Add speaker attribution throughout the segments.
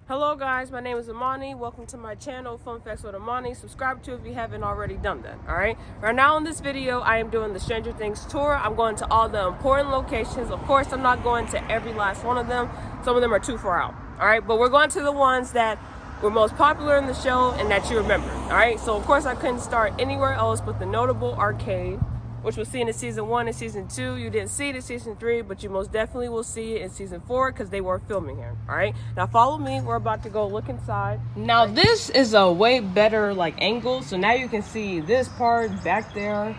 Speaker 1: Hello guys, my name is Amani. Welcome to my channel, Fun Facts with Amani. Subscribe to if you haven't already done that, alright? Right now in this video, I am doing the Stranger Things tour. I'm going to all the important locations. Of course, I'm not going to every last one of them. Some of them are too far out, alright? But we're going to the ones that were most popular in the show and that you remember, alright? So of course, I couldn't start anywhere else but the notable arcade, which was seen in season 1 and season 2. You didn't see it in season 3, but you most definitely will see it in season 4 because they were filming here. All right, now follow me. We're about to go look inside. Now this is a way better angle, so now you can see this part back there,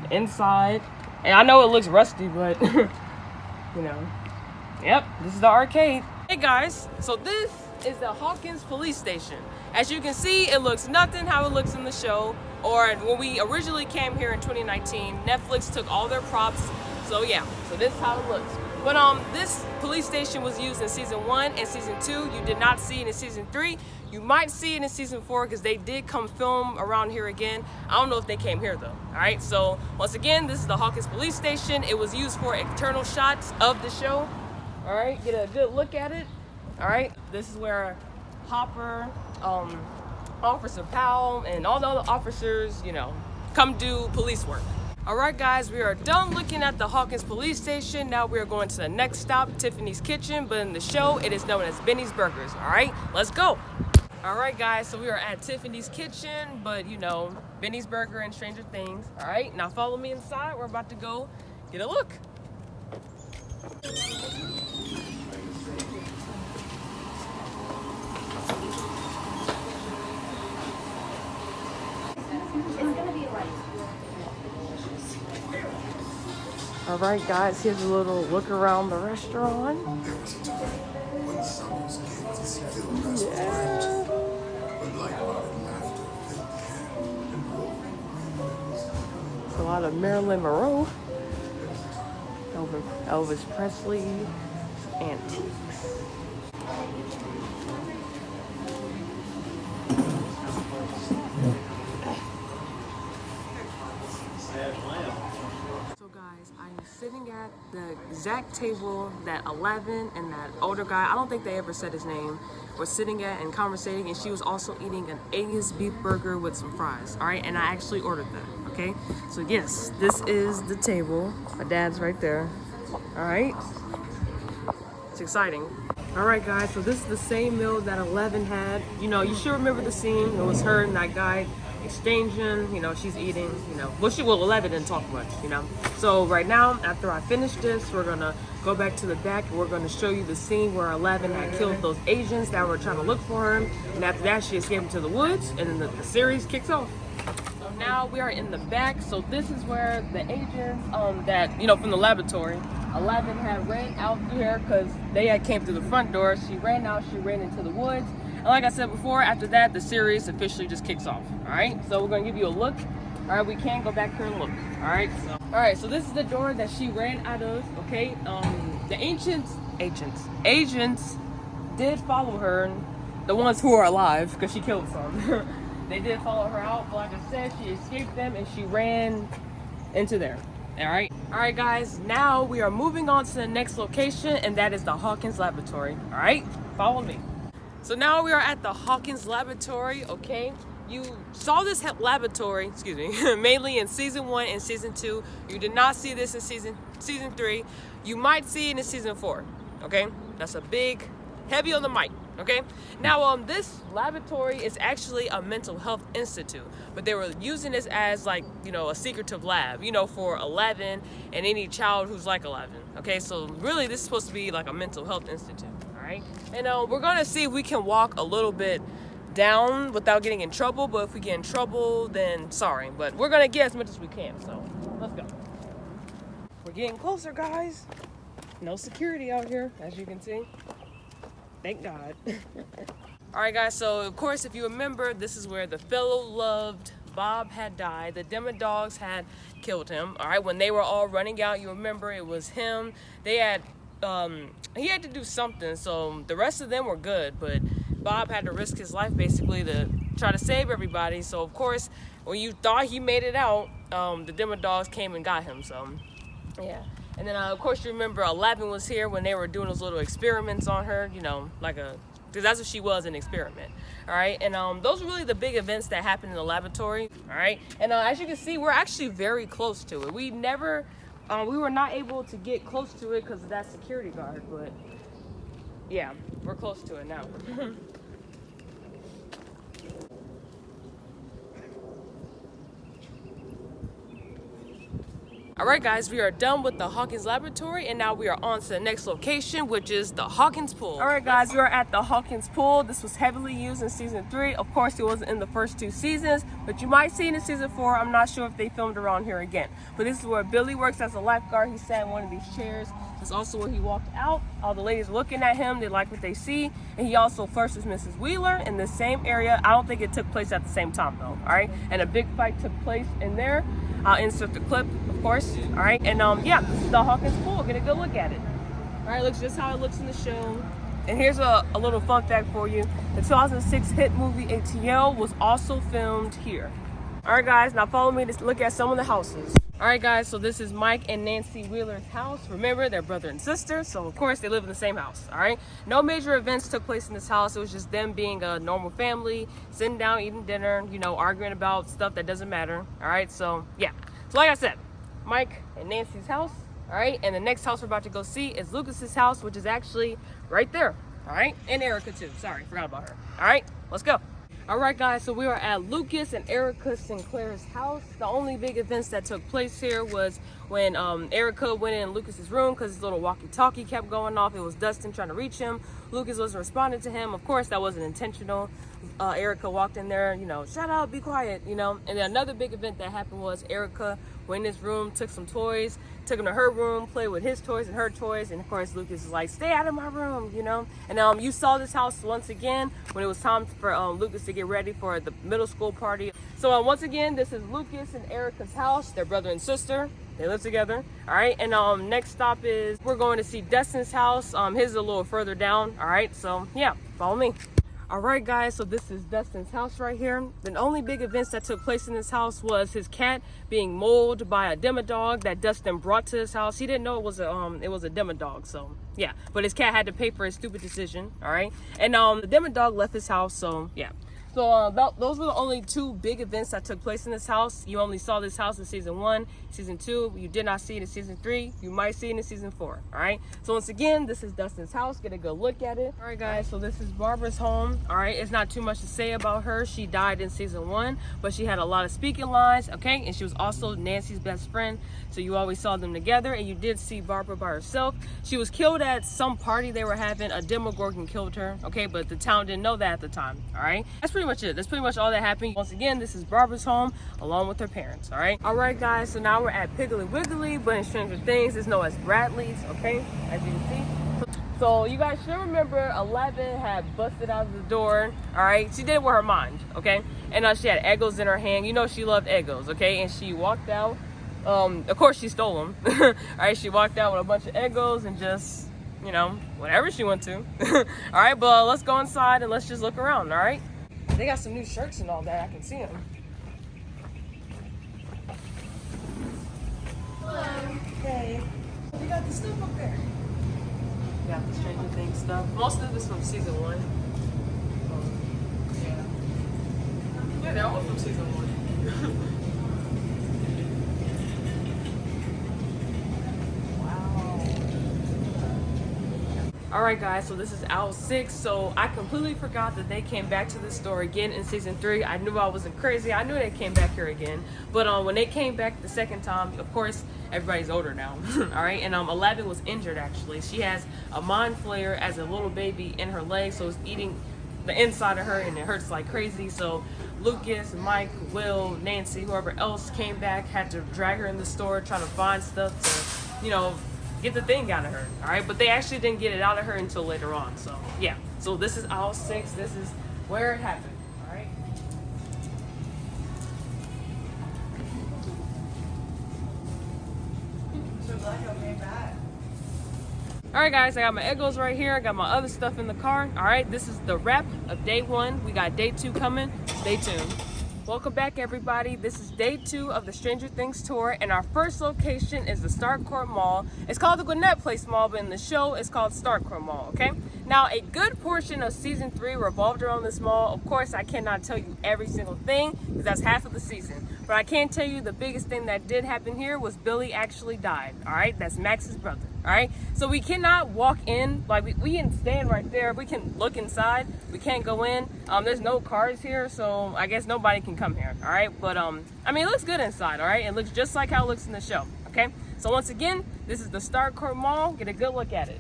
Speaker 1: inside. And I know it looks rusty, but you know, yep, this is the arcade. Hey guys, so this is the Hawkins police station. As you can see, it looks nothing how it looks in the show, or when we originally came here in 2019. Netflix took all their props, so yeah, so this is how it looks. But this police station was used in season 1 and season 2. You did not see it in season 3. You might see it in season 4 because they did come film around here again. I don't know if they came here though. All right, so once again, this is the Hawkins police station. It was used for external shots of the show. All right, get a good look at it. All right, this is where Hopper, Officer Powell, and all the other officers, you know, come do police work. All right, guys, we are done looking at the Hawkins police station. Now we are going to the next stop, Tiffany's Kitchen, but in the show, it is known as Benny's Burgers. All right, let's go. All right, guys, so we are at Tiffany's Kitchen, but you know, Benny's Burger and Stranger Things. All right, now follow me inside. We're about to go get a look. All right, guys, here's a little look around the restaurant. Yeah. It's a lot of Marilyn Monroe, Elvis Presley, antiques. Sitting at the exact table that 11 and that older guy, I don't think they ever said his name, was sitting at and conversating, and she was also eating an Angus beef burger with some fries. All right, and I actually ordered that. Okay, so yes, this is the table. My dad's right there. All right, it's exciting. All right, guys, so this is the same meal that 11 had. You know, you should remember the scene. It was her and that guy exchanging, you know, she's eating, you know, well, 11 didn't talk much, you know. So right now, after I finish this, we're gonna go back to the back and we're gonna show you the scene where 11 had killed those Asians that were trying to look for him, and after that she escaped into the woods, and then the series kicks off. So now we are in the back. So this is where the agents that, you know, from the laboratory, 11 had ran out here because they had came through the front door. She ran out, she ran into the woods. And like I said before, after that, the series officially just kicks off. All right, so we're gonna give you a look. All right, we can go back here and look. All right, so this is the door that she ran out of. Okay, the agents did follow her, the ones who are alive, because she killed some. They did follow her out, but like I said, she escaped them and she ran into there. All right, guys. Now we are moving on to the next location, and that is the Hawkins Laboratory. All right, follow me. So now we are at the Hawkins Laboratory, okay? You saw this laboratory, mainly in season 1 and season 2. You did not see this in season 3. You might see it in season 4, okay? That's a big, heavy on the mic, okay? Now, this laboratory is actually a mental health institute, but they were using this as you know, a secretive lab, you know, for 11 and any child who's like 11, okay? So really, this is supposed to be like a mental health institute. Right? And we're gonna see if we can walk a little bit down without getting in trouble, but if we get in trouble, then sorry, but we're gonna get as much as we can, so let's go. We're getting closer, guys. No security out here, as you can see. Thank God. All right, guys, so of course, if you remember, this is where the fellow loved Bob had died. The Demodogs had killed him. All right, when they were all running out, you remember it was him. They had he had to do something, so the rest of them were good, but Bob had to risk his life basically to try to save everybody. So of course, when you thought he made it out, the Demodogs came and got him. So yeah, and then of course you remember 11 was here when they were doing those little experiments on her, you know, like a because that's what she was, an experiment. All right, and those are really the big events that happened in the laboratory. All right, and as you can see, we're actually very close to it. We were not able to get close to it because of that security guard, but yeah, we're close to it now. All right, guys, we are done with the Hawkins Laboratory, and now we are on to the next location, which is the Hawkins Pool. All right, guys, we are at the Hawkins Pool. This was heavily used in season 3. Of course, it wasn't in the first 2 seasons, but you might see it in season 4. I'm not sure if they filmed around here again. But this is where Billy works as a lifeguard. He sat in one of these chairs. That's also where he walked out. All the ladies looking at him, they like what they see. And he also flirts with Mrs. Wheeler in the same area. I don't think it took place at the same time, though. All right, and a big fight took place in there. I'll insert the clip, of course. All right, and yeah, this is the Hawkins Pool. Get a good look at it. All right, looks just how it looks in the show. And here's a little fun fact for you. The 2006 hit movie ATL was also filmed here. All right, guys, now follow me to look at some of the houses. All right, guys, so this is Mike and Nancy Wheeler's house. Remember, they're brother and sister, so of course they live in the same house. All right, no major events took place in this house. It was just them being a normal family, sitting down, eating dinner, you know, arguing about stuff that doesn't matter. All right, so yeah, so like I said, Mike and Nancy's house. All right, and the next house we're about to go see is Lucas's house, which is actually right there. All right, and Erica too. Sorry, forgot about her. All right, let's go. All right, guys, so we are at Lucas and Erica Sinclair's house. The only big events that took place here was when Erica went in Lucas's room because his little walkie-talkie kept going off. It was Dustin trying to reach him. Lucas wasn't responding to him. Of course, that wasn't intentional. Erica walked in there, you know, shut up, be quiet, you know. And then another big event that happened was Erica went in his room, took some toys, took him to her room, played with his toys and her toys, and of course Lucas is like, stay out of my room, you know. And you saw this house once again when it was time for Lucas to get ready for the middle school party. So once again, this is Lucas and Erica's house. They're brother and sister. They live together. All right, and next stop is we're going to see Dustin's house. His is a little further down. All right, so yeah, follow me. All right, guys, so this is Dustin's house right here. The only big events that took place in this house was his cat being mauled by a demodog that Dustin brought to his house. He didn't know it was a demodog, so yeah. But his cat had to pay for his stupid decision, all right? And the demodog left his house, so yeah. So those were the only 2 big events that took place in this house. You only saw this house in season 1, season 2. You did not see it in season 3. You might see it in season 4. All right. So once again, this is Dustin's house. Get a good look at it. All right, guys. So this is Barbara's home. All right. It's not too much to say about her. She died in season 1, but she had a lot of speaking lines. Okay, and she was also Nancy's best friend. So you always saw them together, and you did see Barbara by herself. She was killed at some party they were having. A Demogorgon killed her. Okay, but the town didn't know that at the time. All right. That's pretty much it. That's pretty much all that happened. Once again, this is Barbara's home along with her parents. All right, guys, so now we're at Piggly Wiggly, but in Stranger Things it's known as Bradley's. Okay, as you can see. So you guys should remember 11 had busted out of the door. All right, she did it with her mind. Okay, and she had Eggos in her hand. You know she loved Eggos. Okay, and she walked out. Of course she stole them. All right, she walked out with a bunch of Eggos and just, you know, whatever she went to. All right, but let's go inside and let's just look around. All right. They got some new shirts and all that. I can see them.
Speaker 2: Hello. Hey. You got the stuff up there.
Speaker 1: Got the Stranger Things stuff. Most of this from season 1. Yeah, they're all from season 1. All right, guys, so this is aisle 6. So I completely forgot that they came back to this store again in season 3. I knew I wasn't crazy. I knew they came back here again. But when they came back the second time, of course, everybody's older now. All right, and 11 was injured, actually. She has a mind flare as a little baby in her leg, so it's eating the inside of her, and it hurts like crazy. So Lucas, Mike, Will, Nancy, whoever else came back, had to drag her in the store, trying to find stuff to, you know, get the thing out of her. All right, but they actually didn't get it out of her until later on. So yeah, so this is aisle 6. This is where it happened. All right.
Speaker 2: So glad you came back.
Speaker 1: All right, guys, I got my Eggos right here. I got my other stuff in the car. All right, this is the wrap of day 1. We got day 2 coming. Stay tuned. Welcome back, everybody. This is day 2 of the Stranger Things tour, and our first location is the Starcourt Mall. It's called the Gwinnett Place Mall, but in the show it's called Starcourt Mall, okay? Now, a good portion of season 3 revolved around this mall. Of course, I cannot tell you every single thing because that's half of the season, but I can tell you the biggest thing that did happen here was Billy actually died, all right? That's Max's brother, all right? So we cannot walk in, like we can stand right there. We can look inside. We can't go in. There's no cars here, so I guess nobody can come here, all right? But I mean, it looks good inside, all right? It looks just like how it looks in the show, okay? So once again, this is the Starcourt Mall. Get a good look at it.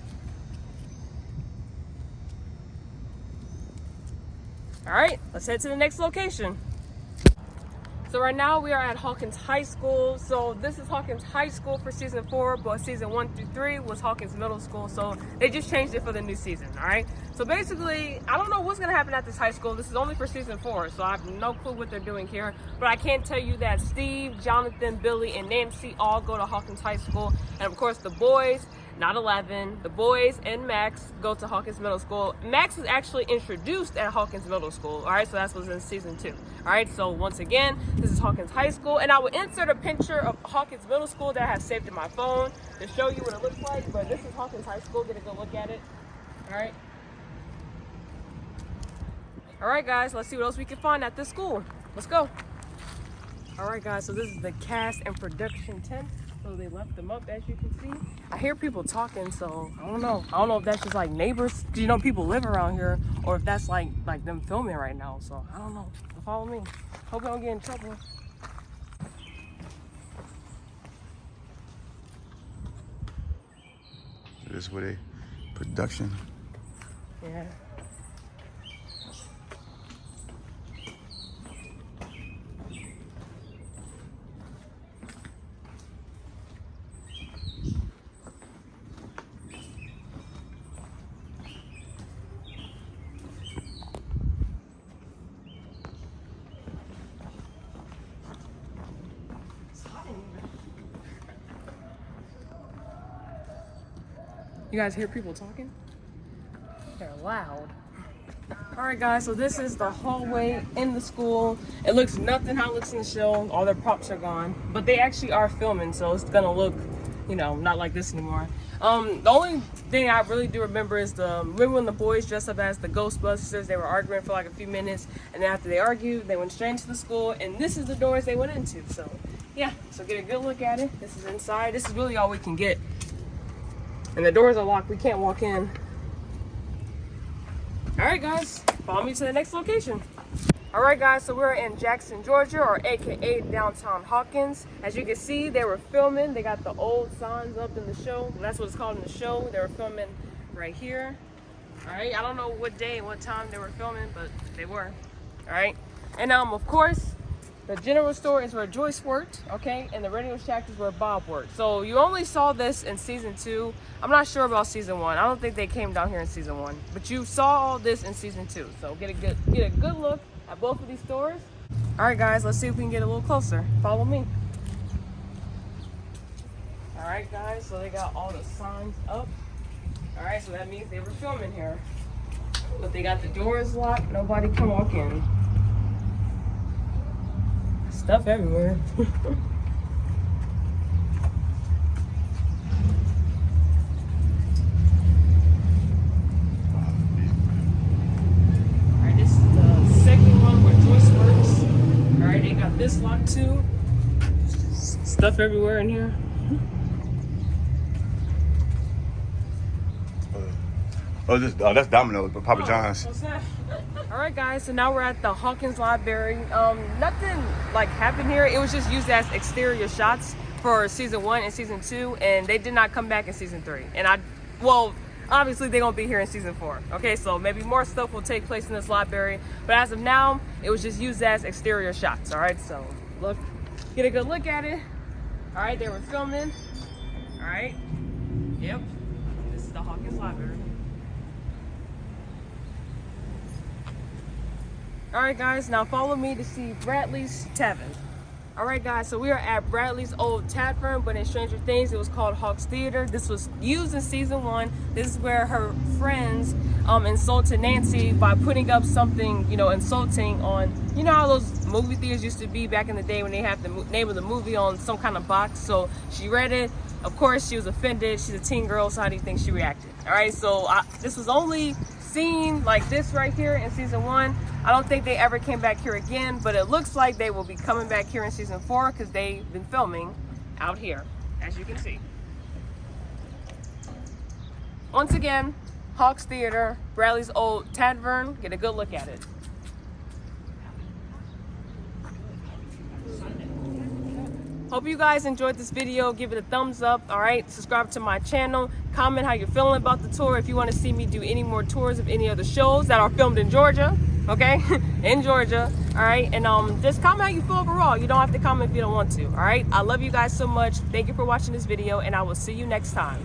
Speaker 1: All right, let's head to the next location. So right now we are at Hawkins High School. So this is Hawkins High School for season 4, but season 1 through 3 was Hawkins Middle School. So they just changed it for the new season, all right? So basically, I don't know what's gonna happen at this high school. This is only for season 4, so I have no clue what they're doing here. But I can tell you that Steve, Jonathan, Billy, and Nancy all go to Hawkins High School. And of course the boys, not 11, the boys and Max go to Hawkins Middle School. Max was actually introduced at Hawkins Middle School, all right? So that was in season 2, all right? So once again, this is Hawkins High School, and I will insert a picture of Hawkins Middle School that I have saved in my phone to show you what it looks like, but this is Hawkins High School. Get a good look at it, all right? All right, guys, let's see what else we can find at this school. Let's go. All right, guys, so this is the cast and production tent. So they left them up, as you can see. I hear people talking, so I don't know. I don't know if that's just like neighbors. You know, people live around here, or if that's like them filming right now. So I don't know. Follow me. Hope I don't get in trouble.
Speaker 3: This is where they production.
Speaker 1: Yeah. You guys hear people talking? They're loud. All right, guys, so this is the hallway in the school. It looks nothing how it looks in the show. All their props are gone, but they actually are filming, so it's gonna look, you know, not like this anymore. The only thing I really do remember is remember when the boys dressed up as the Ghostbusters? They were arguing for like a few minutes, and then after they argued, they went straight into the school, and this is the doors they went into. So yeah, so get a good look at it. This is inside. This is really all we can get. And the doors are locked, we can't walk in. All right, guys, follow me to the next location. All right, guys, so we're in Jackson, Georgia, or AKA downtown Hawkins. As you can see, they were filming. They got the old signs up in the show. That's what it's called in the show. They were filming right here. All right, I don't know what day and what time they were filming, but they were. All right, and of course, the general store is where Joyce worked, okay? And the Radio Shack is where Bob worked. So you only saw this in season 2. I'm not sure about season 1. I don't think they came down here in season 1. But you saw all this in season 2. So get a good look at both of these stores. All right, guys, let's see if we can get a little closer. Follow me. All right, guys, so they got all the signs up. All right, so that means they were filming here. But they got the doors locked. Nobody can walk in. Stuff everywhere. Alright, this is the second one where Joyce works. Alright, they got this locked too. Stuff everywhere in here.
Speaker 3: That's Domino's, but Papa John's.
Speaker 1: What's that? All right, guys, so now we're at the Hawkins Library. Nothing like happened here. It was just used as exterior shots for season 1 and season 2, and they did not come back in season 3. And well, obviously they're gonna be here in season 4. Okay, so maybe more stuff will take place in this library, but as of now, it was just used as exterior shots. All right, so look, get a good look at it. All right, they were filming. All right, yep, this is the Hawkins Library. All right, guys, now follow me to see Bradley's Tavern. All right, guys, so we are at Bradley's old tavern, but in Stranger Things, it was called Hawk's Theater. This was used in season 1. This is where her friends insulted Nancy by putting up something, you know, insulting on, you know how those movie theaters used to be back in the day when they have the name of the movie on some kind of box. So she read it. Of course, she was offended. She's a teen girl, so how do you think she reacted? All right, so this was only seen like this right here in season 1. I don't think they ever came back here again, but it looks like they will be coming back here in season 4 because they've been filming out here, as you can see. Once again, Hawk's Theater, Bradley's old tavern. Get a good look at it. Hope you guys enjoyed this video. Give it a thumbs up. All right, subscribe to my channel. Comment how you're feeling about the tour. If you want to see me do any more tours of any other shows that are filmed in Georgia, okay, in Georgia. All right, and just comment how you feel overall. You don't have to comment if you don't want to. All right, I love you guys so much. Thank you for watching this video, and I will see you next time.